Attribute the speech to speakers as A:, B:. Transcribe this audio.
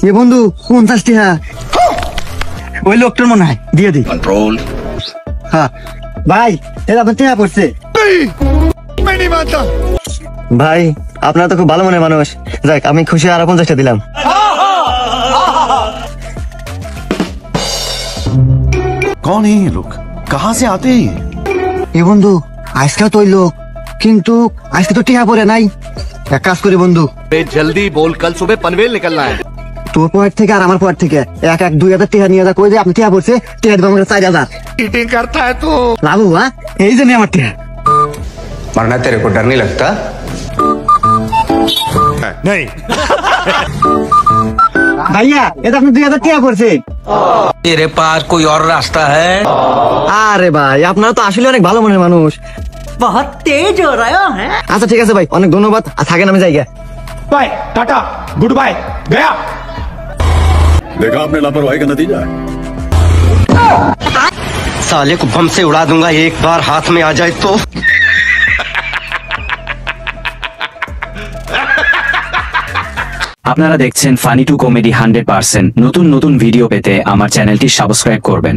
A: এ বন্ধু 50 টাকা ওই লোকটার মনে হয় দিয়ে দিই।
B: कंट्रोल।
A: হ্যাঁ ভাই এটা আপনার টাকা পড়ছে। ভাই আপনারা তো খুব ভালো মনের মানুষ, যাক আমি খুশি, আরো 50 টাকা দিলাম।
B: कौन है ये लोग, कहाँ से आते हैं ये?
A: এ বন্ধু আজকে তো ওই লোক, কিন্তু আজকে তো টাকা পড়ে নাই। এক কাজ করি বন্ধু,
C: जल्दी बोल, कल सुबह पनवेल निकलना है।
A: তোর পয়েন্ট থেকে আর আমার পয়েন্ট থেকে এক 2,000 টাকা নিয়ে যা, কই যে আপনি টাকা পড়ছে, টাকা দেবো আমাকে 4,000।
C: चीटिंग करता है तू।
A: লাভু হ্যাঁ, এই জন্য আমার টাকা।
D: वरना तेरे को डर नहीं लगता?
B: नहीं।
A: ভাইয়া এটা আপনি 2,000 টাকা পড়ছে।
D: तेरे पास कोई और रास्ता है?
A: আরে ভাই আপনারা তো আসলে অনেক ভালো মনের মানুষ।
E: बहुत तेज हो रहा है।
A: আচ্ছা ঠিক আছে ভাই, অনেক ধন্যবাদ, আর থাকেন আমি যাই গে।
F: बाय टाटा गुड बाय गया।
B: देखा आपने लापरवाही का नतीजा है।
D: साले को बम से उड़ा दूंगा एक बार हाथ में आ जाए तो।
G: আপনারা দেখছেন ফানি টু কমেডি 100%। নতুন নতুন ভিডিও পেতে আমার চ্যানেলটি সাবস্ক্রাইব করবেন।